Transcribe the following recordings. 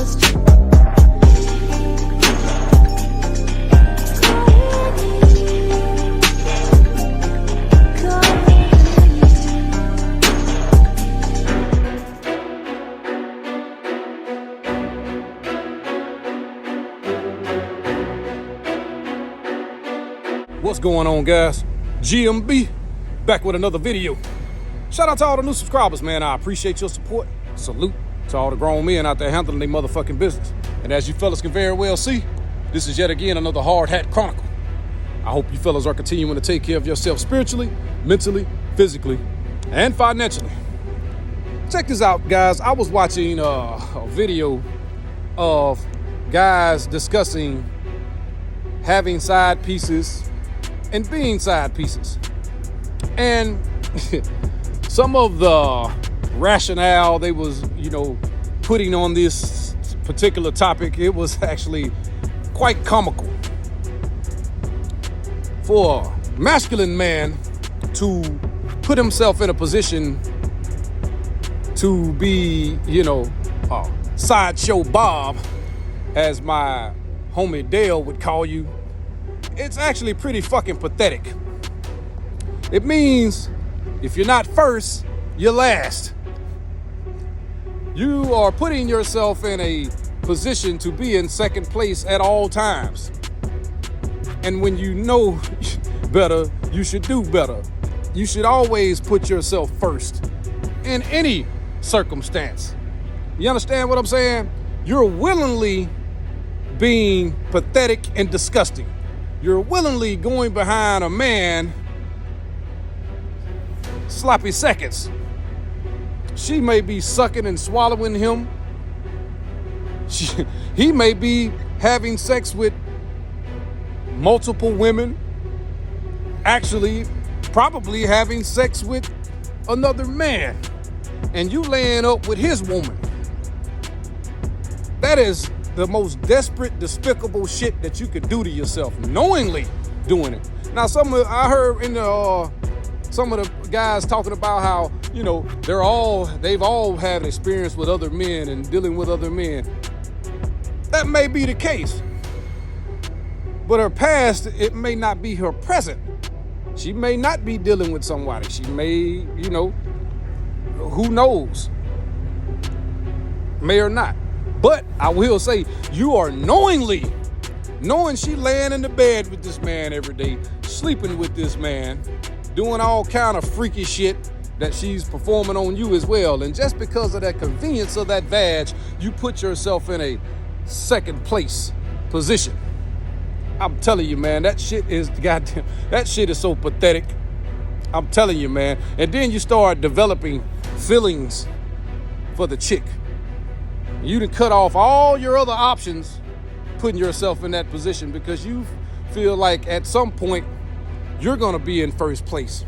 was true. What's going on, guys? GMB back with another video. Shout out to all the new subscribers, man. I appreciate your support. Salute to all the grown men out there handling their motherfucking business. And as you fellas can very well see, this is yet again another Hard Hat Chronicle. I hope you fellas are continuing to take care of yourself spiritually, mentally, physically, and financially. Check this out, guys. I was watching a video of guys discussing having side pieces and being side pieces. And some of the rationale they was, putting on this particular topic, it was actually quite comical. For a masculine man to put himself in a position to be, sideshow Bob, as my homie Dale would call you, it's actually pretty fucking pathetic. It means if you're not first, you're last. You are putting yourself in a position to be in second place at all times. And when you know better, you should do better. You should always put yourself first in any circumstance. You understand what I'm saying? You're willingly being pathetic and disgusting. You're willingly going behind a man sloppy seconds. She may be sucking and swallowing him. He may be having sex with multiple women. Actually, probably having sex with another man. And you laying up with his woman. That is the most desperate, despicable shit that you could do to yourself, knowingly doing it. Now, I heard in some of the guys talking about how, they've all had experience with other men and dealing with other men. That may be the case. But her past, it may not be her present. She may not be dealing with somebody. She may, who knows? May or not. But I will say, you are knowing she laying in the bed with this man every day, sleeping with this man, doing all kind of freaky shit that she's performing on you as well. And just because of that convenience of that vag, you put yourself in a second place position. I'm telling you, man, that shit is so pathetic. I'm telling you, man. And then you start developing feelings for the chick. You done cut off all your other options, putting yourself in that position because you feel like at some point you're going to be in first place.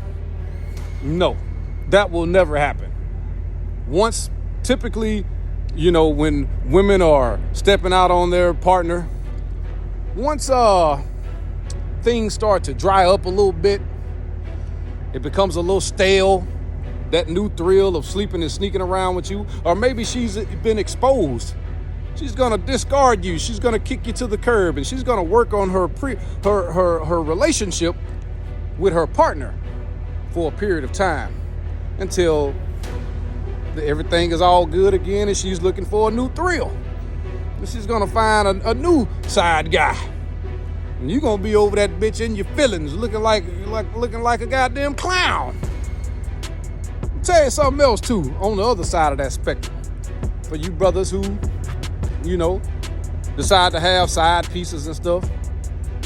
No, that will never happen. Once, typically, when women are stepping out on their partner, once things start to dry up a little bit, it becomes a little stale. That new thrill of sleeping and sneaking around with you, or maybe she's been exposed. She's gonna discard you. She's gonna kick you to the curb, and she's gonna work on her relationship with her partner for a period of time until everything is all good again, and she's looking for a new thrill. And she's gonna find a new side guy, and you're gonna be over that bitch in your feelings, looking like a goddamn clown. Tell you something else too, on the other side of that spectrum, for you brothers who, decide to have side pieces and stuff.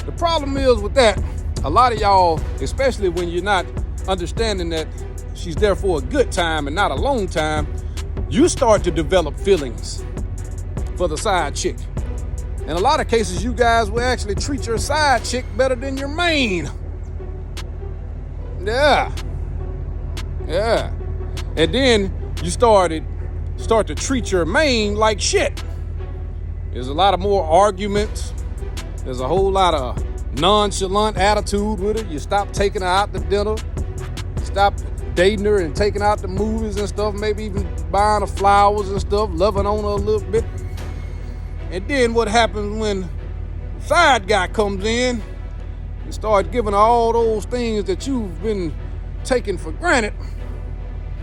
The problem is with that, a lot of y'all, especially when you're not understanding that she's there for a good time and not a long time, you start to develop feelings for the side chick. In a lot of cases, you guys will actually treat your side chick better than your main. Yeah. And then you start to treat your main like shit. There's a lot of more arguments. There's a whole lot of nonchalant attitude with her. You stop taking her out to dinner. Stop dating her and taking her out to movies and stuff. Maybe even buying her flowers and stuff. Loving on her a little bit. And then what happens when the side guy comes in and starts giving her all those things that you've been taking for granted?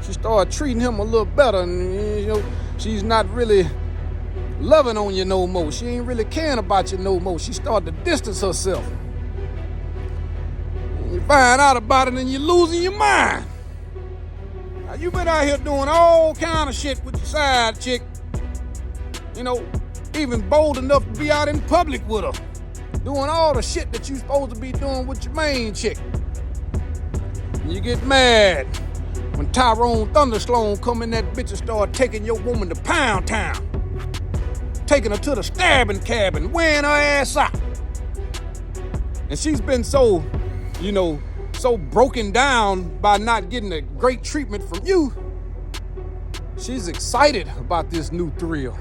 She started treating him a little better, and she's not really loving on you no more. She ain't really caring about you no more. She started to distance herself. And you find out about it and you're losing your mind. Now, you've been out here doing all kind of shit with your side chick. Even bold enough to be out in public with her. Doing all the shit that you're supposed to be doing with your main chick. And you get mad when Tyrone Thunderstorm come in that bitch and start taking your woman to Pound Town. Taking her to the stabbing cabin, wearing her ass out. And she's been so broken down by not getting a great treatment from you. She's excited about this new thrill.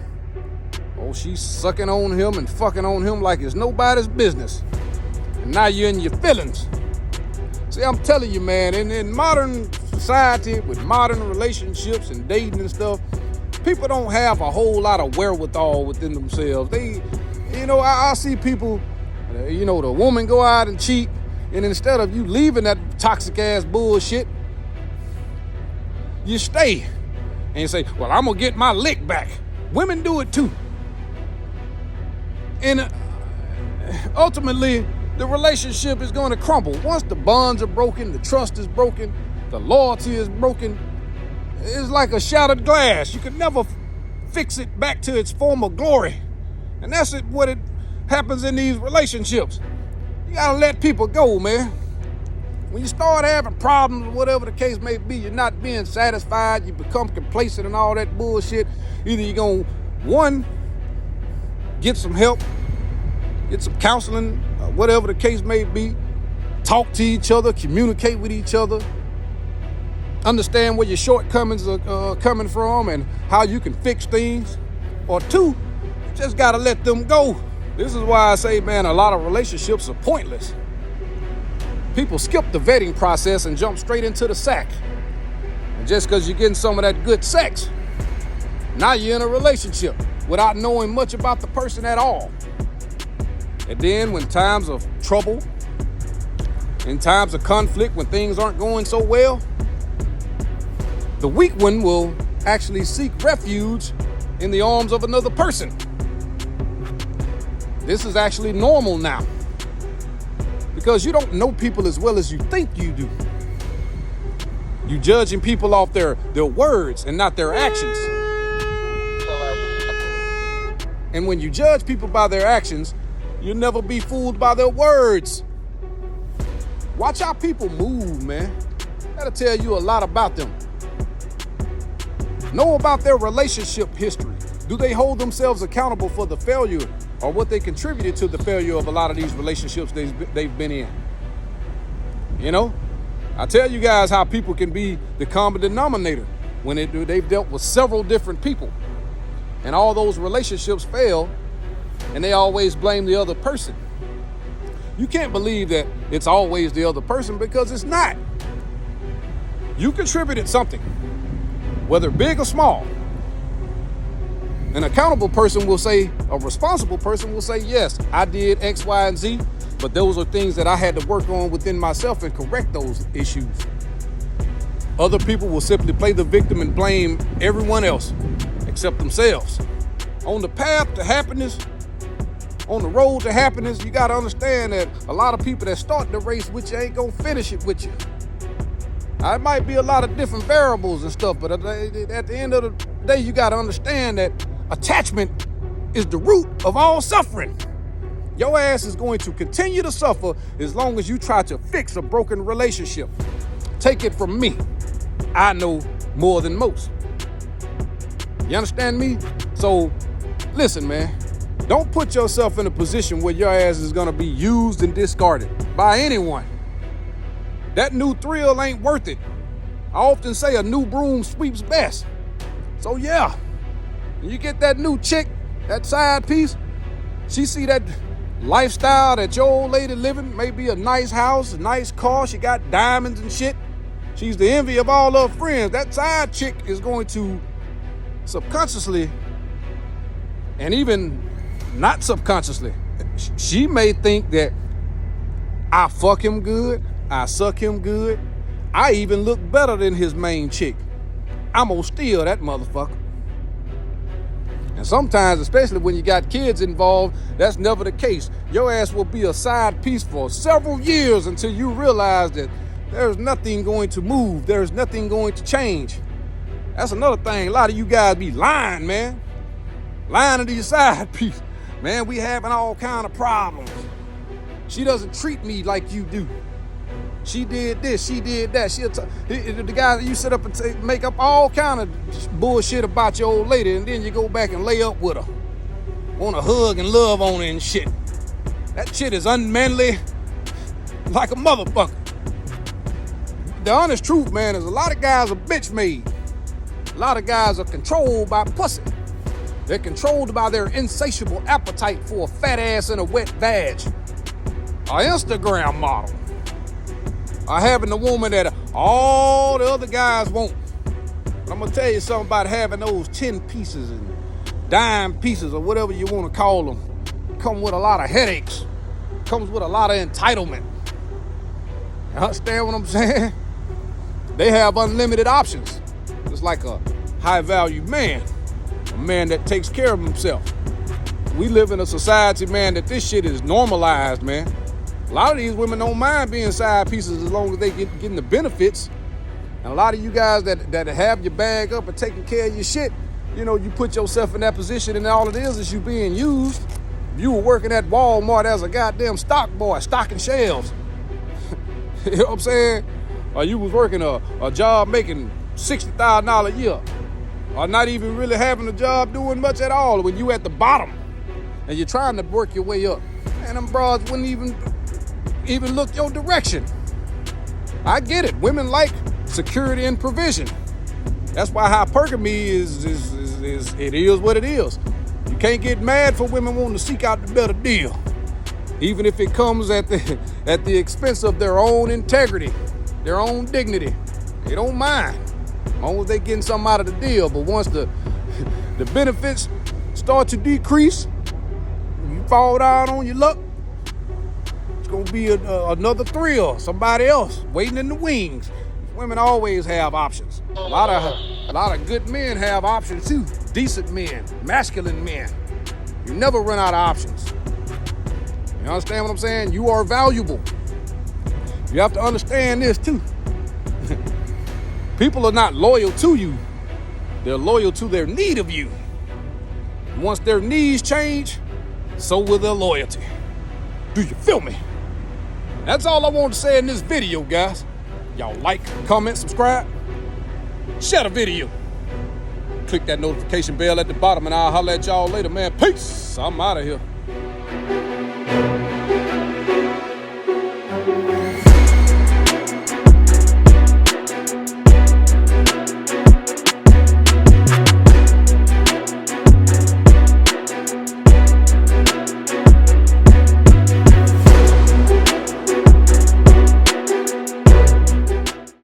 Oh, she's sucking on him and fucking on him like it's nobody's business. And now you're in your feelings. See, I'm telling you, man, in modern society with modern relationships and dating and stuff, people don't have a whole lot of wherewithal within themselves. I see people, the woman go out and cheat, and instead of you leaving that toxic ass bullshit, you stay and you say, well, I'm gonna get my lick back. Women do it too. And ultimately, the relationship is going to crumble. Once the bonds are broken, the trust is broken, the loyalty is broken, it's like a shattered glass. You can never fix it back to its former glory. And that's what it happens in these relationships. You gotta let people go, man. When you start having problems, or whatever the case may be, you're not being satisfied, you become complacent and all that bullshit. Either you're gonna, one, get some help, get some counseling, whatever the case may be, talk to each other, communicate with each other, understand where your shortcomings are coming from and how you can fix things. Or two, you just gotta let them go. This is why I say, man, a lot of relationships are pointless. People skip the vetting process and jump straight into the sack. And just because you're getting some of that good sex, now you're in a relationship without knowing much about the person at all. And then when times of trouble, in times of conflict, when things aren't going so well, the weak one will actually seek refuge in the arms of another person. This is actually normal now, because you don't know people as well as you think you do. You judging people off their words and not their actions. And when you judge people by their actions, you'll never be fooled by their words. Watch how people move, man. That'll tell you a lot about them. Know about their relationship history. Do they hold themselves accountable for the failure or what they contributed to the failure of a lot of these relationships they've been in? I tell you guys how people can be the common denominator when they've dealt with several different people. And all those relationships fail, and they always blame the other person. You can't believe that it's always the other person, because it's not. You contributed something, whether big or small. An accountable person will say, a responsible person will say, yes, I did X, Y, and Z, but those are things that I had to work on within myself and correct those issues. Other people will simply play the victim and blame everyone else except themselves. On the path to happiness, on the road to happiness, you got to understand that a lot of people that start the race with you ain't going to finish it with you. Now, it might be a lot of different variables and stuff, but at the end of the day, you got to understand that attachment is the root of all suffering. Your ass is going to continue to suffer as long as you try to fix a broken relationship. Take it from me. I know more than most. You understand me? So, listen, man. Don't put yourself in a position where your ass is going to be used and discarded by anyone. That new thrill ain't worth it. I often say a new broom sweeps best. So yeah, when you get that new chick, that side piece, she see that lifestyle that your old lady living, maybe a nice house, a nice car, she got diamonds and shit. She's the envy of all her friends. That side chick is going to subconsciously and even not subconsciously. She may think that I fuck him good, I suck him good, I even look better than his main chick. I'm gonna steal that motherfucker. And sometimes, especially when you got kids involved, that's never the case. Your ass will be a side piece for several years until you realize that there's nothing going to move. There's nothing going to change. That's another thing. A lot of you guys be lying, man. Lying to your side piece. Man, we having all kind of problems. She doesn't treat me like you do. She did this, she did that. The guy that you sit up and make up all kind of bullshit about your old lady, and then you go back and lay up with her. Want to hug and love on her and shit. That shit is unmanly like a motherfucker. The honest truth, man, is a lot of guys are bitch made. A lot of guys are controlled by pussy. They're controlled by their insatiable appetite for a fat ass and a wet vag. An Instagram model. Or having the woman that all the other guys want. But I'm going to tell you something about having those 10 pieces and dime pieces or whatever you want to call them. Come with a lot of headaches. Comes with a lot of entitlement. You understand what I'm saying? They have unlimited options. It's like a high-value man. A man that takes care of himself. We live in a society, man, that this shit is normalized, man. A lot of these women don't mind being side pieces as long as they getting the benefits. And a lot of you guys that have your bag up and taking care of your shit, you know, you put yourself in that position and all it is you being used. If you were working at Walmart as a goddamn stock boy, stocking shelves. You know what I'm saying? Or you was working a job making $60,000 a year. Or not even really having a job doing much at all when you at the bottom and you're trying to work your way up. Man, them broads wouldn't even look your direction. I get it. Women like security and provision. That's why hypergamy is it is what it is. You can't get mad for women wanting to seek out the better deal, even if it comes at the expense of their own integrity, their own dignity. They don't mind, as long as they getting something out of the deal. But once the benefits start to decrease, you fall down on your luck. It's gonna be another thrill, somebody else waiting in the wings. Women always have options. A lot of good men have options too. Decent men, masculine men. You never run out of options. You understand what I'm saying? You are valuable. You have to understand this too. People are not loyal to you. They're loyal to their need of you. Once their needs change, so will their loyalty. Do you feel me? That's all I want to say in this video, guys. Y'all like, comment, subscribe, share the video. Click that notification bell at the bottom and I'll holler at y'all later, man. Peace. I'm out of here.